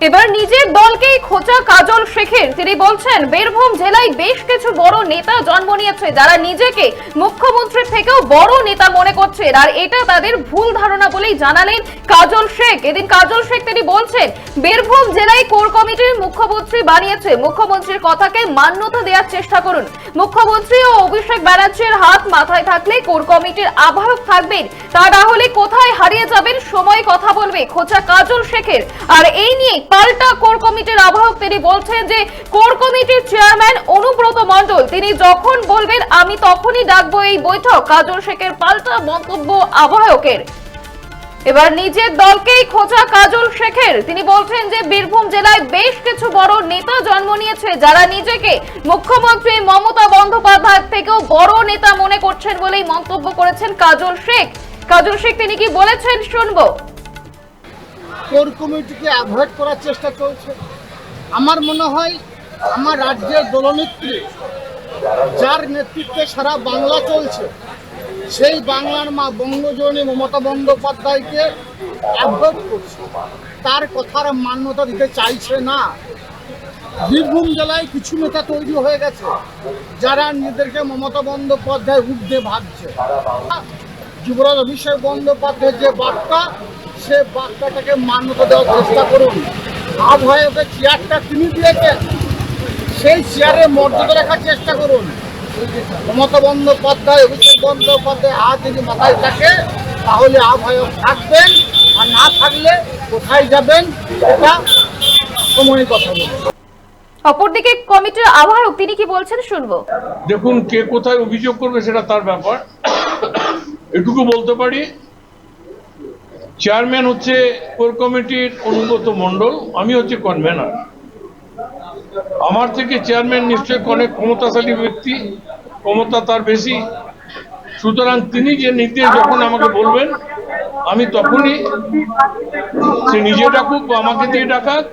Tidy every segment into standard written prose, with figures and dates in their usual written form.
এবার নিজের দলকেই খোঁচা কাজল শেখের। তিনি বলছেন বীরভূম জেলায় বেশ কিছু বড় নেতা জন্ম নিয়েছে যারা নিজেকে মুখ্যমন্ত্রীর থেকেও বড় নেতা মনে করছেন, আর এটা তাদের ভুল ধারণা বলেই জানালেন কাজল শেখ। এদিন কাজল শেখ তিনি বলছেন বীরভূম জেলায় কোর কমিটির মুখ্যমন্ত্রী বানিয়েছে, মুখ্যমন্ত্রীর কথাকে মান্যতা দেওয়ার চেষ্টা করুন। মুখ্যমন্ত্রী ও অভিষেক ব্যানার্জির হাত মাথায় থাকলে কোর কমিটির আহ্বায়ক থাকবেন, তা না হলে কোথায় হারিয়ে যাবেন সময় কথা বলবে, খোঁচা কাজল শেখের। আর এই নিয়ে পাল্টা কোর কমিটির আহ্বায়ক তিনি বলছেন যে কোর কমিটির চেয়ারম্যান অনুব্রত মণ্ডল তিনি যখন বলবেন আমি তখনই ডাকবো এই বৈঠক। কাজল শেখের পাল্টা মন্তব্য আহ্বায়কের। এবার নিজের দলকেই খোঁচা কাজল শেখের। তিনি বলছেন যে বীরভূম জেলায় বেশ কিছু বড় নেতা জন্ম নিয়েছে যারা নিজেকে মুখ্যমন্ত্রী মমতা বন্দ্যোপাধ্যায়ের থেকেও বড় নেতা মনে করছেন বলেই মন্তব্য করেছেন কাজল শেখ। কাজল শেখ তিনি কি বলেছেন শুনবো। কোর কমিটিকে অ্যাভয়েড করার চেষ্টা চলছে। আমার মনে হয় আমার রাজ্যের দলনেত্রী যার নেতৃত্বে সারা বাংলা চলছে সেই বাংলার মা বঙ্গজননী মমতা বন্দ্যোপাধ্যায়কে অ্যাভয়েড করছে, তার কথার মান্যতা দিতে চাইছে না। বীরভূম জেলায় কিছু নেতা তৈরি হয়ে গেছে যারা নিজেদেরকে মমতা বন্দ্যোপাধ্যায় ঊর্ধ্বে ভাবছে। যুবরাজ অভিষেক বন্দ্যোপাধ্যায়ের যে বার্তা সে বার্তাটাকে মান্যতা দেওয়ার চেষ্টা করুন। আহ্বায়কের চেয়ারটা তিনি দিয়েছেন, সেই চেয়ারে মর্যাদা রাখার চেষ্টা করুন। মমতা বন্দ্যোপাধ্যায় অভিষেক বন্দ্যোপাধ্যায় হাত যদি মাথায় থাকে তাহলে আহ্বায়ক থাকবেন, আর না থাকলে কোথায় যাবেন এটা সময় কথা বলবেন। অপরদিকে কমিটির আহ্বায়ক তিনি কি বলছেন শুনবো। দেখুন, কে কোথায় অভিযোগ করবে সেটা তার ব্যাপার। এটুকু বলতে পারি চেয়ারম্যান হচ্ছে কোর কমিটির অনুব্রত মণ্ডল, আমি হচ্ছে কনভেনার। আমার থেকে চেয়ারম্যান নিশ্চয়ই অনেক ক্ষমতাশালী ব্যক্তি, ক্ষমতা তার বেশি, সুতরাং তিনি যে নির্দেশ যখন আমাকে বলবেন আমি তখনই, সে নিজে ডাকুক বা আমাকে দিয়ে ডাকাক,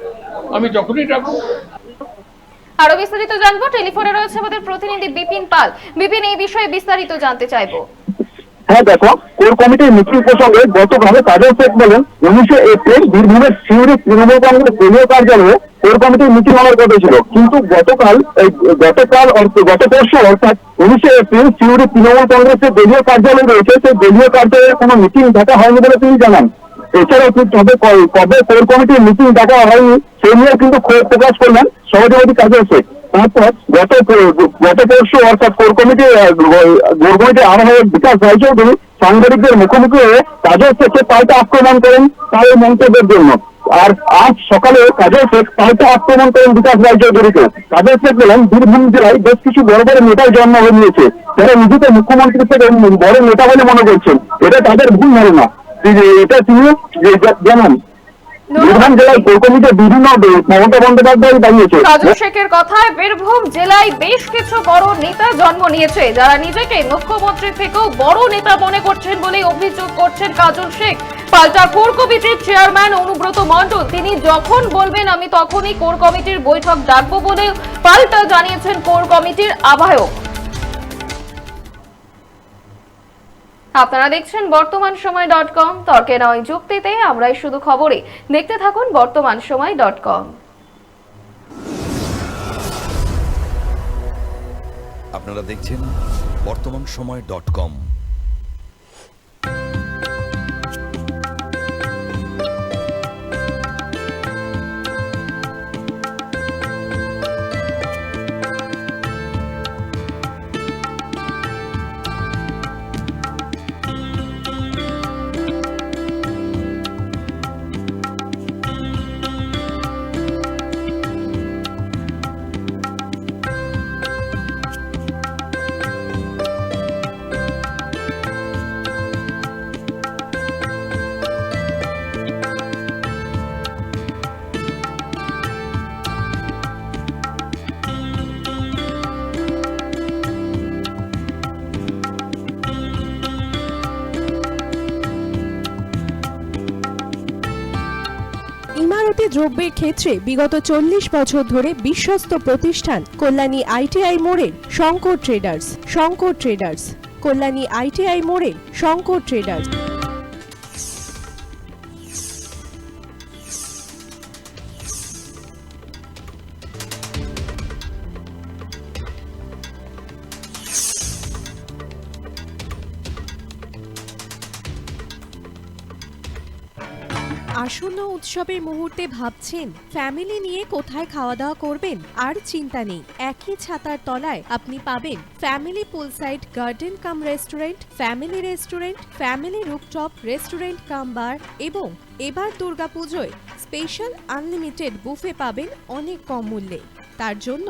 আমি তখনই ডাকুক। আরো বিস্তারিত জানবো, টেলিফোনে রয়েছে আমাদের প্রতিনিধি বিপিন পাল। বিপিন, এই বিষয়ে বিস্তারিত জানতে চাইবো। হ্যাঁ দেখো, কোর কমিটির মিটিং প্রসঙ্গে গতকাল কাজল শেখ বলেন 19 এপ্রিল বীরভূমের সিউড়ি তৃণমূল কংগ্রেস দলীয় কার্যালয়ে কোর কমিটির মিটিং হওয়ার কথা ছিল, কিন্তু গত পরশু অর্থাৎ 19 এপ্রিল সিউড়ি তৃণমূল কংগ্রেসের দলীয় কার্যালয় রয়েছে, সেই দলীয় কার্যালয়ে কোনো মিটিং ডাকা হয়নি বলে তিনি জানান। এছাড়াও তবে কবে কোর কমিটির মিটিং ডাকা হয়নি সে নিয়ে কিন্তু ক্ষোভ প্রকাশ করলেন সভাপতি কাজল শেখ। তারপর গত পরশু অর্থাৎ কোর কমিটির আহ্বায়ক বিকাশ রায়চৌধুরী সাংবাদিকদের মুখোমুখি হয়ে কাজল শেখকে পাল্টা আক্রমণ করেন তার এই মন্তব্যের জন্য। আর আজ সকালে কাজল শেখ পাল্টা আক্রমণ করেন বিকাশ রায়চৌধুরীকে। কাজল শেখ বলেন বীরভূম জেলায় বেশ কিছু বড় বড় নেতার জন্ম হয়েছে, তারা নিজেকে মুখ্যমন্ত্রীর থেকে বড় নেতা বলে মনে করছেন, এটা তাদের ভুল ধারণা। এটা তিনি জানান। বীরভূম জেলায় কোর কমিটির বিভিন্ন মমতা বন্দ্যোপাধ্যায় দাঁড়িয়েছে। কাজল শেখের কথায় বীরভূম জেলায় বেশ কিছু বড় নেতা জন্ম নিয়েছে যারা নিজেকে মুখ্যমন্ত্রী থেকেও বড় নেতা মনে করছেন বলে অভিযোগ করছেন কাজল শেখ। পাল্টা কোর কমিটির চেয়ারম্যান অনুব্রত মণ্ডল তিনি যখন বলবেন আমি তখনই কোর কমিটির বৈঠক ডাকবো বলে পাল্টা জানিয়েছেন কোর কমিটির আহ্বায়ক। আপনারা দেখছেন বর্তমানসময়.com, তর্কে নয় যুক্তিতে আমরাই শুধু খবরে। দেখতে থাকুন বর্তমানসময়.com। আপনারা দেখছেন বর্তমানসময়.com। ইমারতি দ্রব্যের ক্ষেত্রে বিগত 40 বছর ধরে বিশ্বস্ত প্রতিষ্ঠান কল্যাণী ITI মোড়ের শঙ্কর ট্রেডার্স, কল্যাণী ITI মোড়ের শঙ্কর ট্রেডার্স। আসন্ন উৎসবের মুহূর্তে ভাবছেন ফ্যামিলি নিয়ে কোথায় খাওয়া দাওয়া করবেন? আর চিন্তা নেই, একই ছাতার তলায় আপনি পাবেন family poolside garden cum restaurant, family rooftop restaurant cum bar এবং এবার দুর্গাপুজোয় স্পেশাল আনলিমিটেড বুফে পাবেন অনেক কম মূল্যে। তার জন্য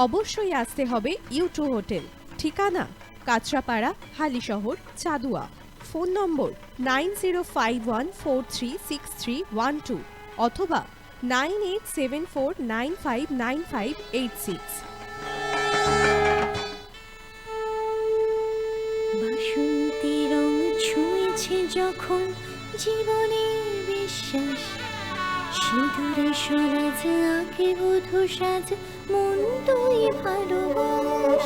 অবশ্যই আসতে হবে U2 হোটেল। ঠিকানা কাঁচরাপাড়া, হালিশহর, চাদুয়া। ফোন নম্বর 9051436312 অথবা 9874959586। বাসন্তী রং ছুঁয়েছে যখন জীবনের বিশ্বাস, সিঁদুরে সরাজ আঁকে বধূ সাজ, মন তুই ভালোবাস।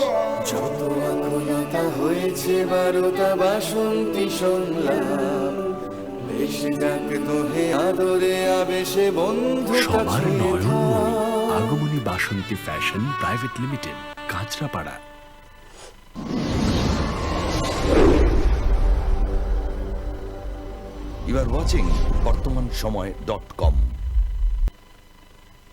যত আকুলতা হয়েছে বারোটা বাসন্তী সংলাপ, বেশে যাক তোহে আদরে আবেশে বন্ধু সবার নয়নমণি Agamoni Basanti fashion private limited, Kanchrapara. You are watching BortomanSomoy.com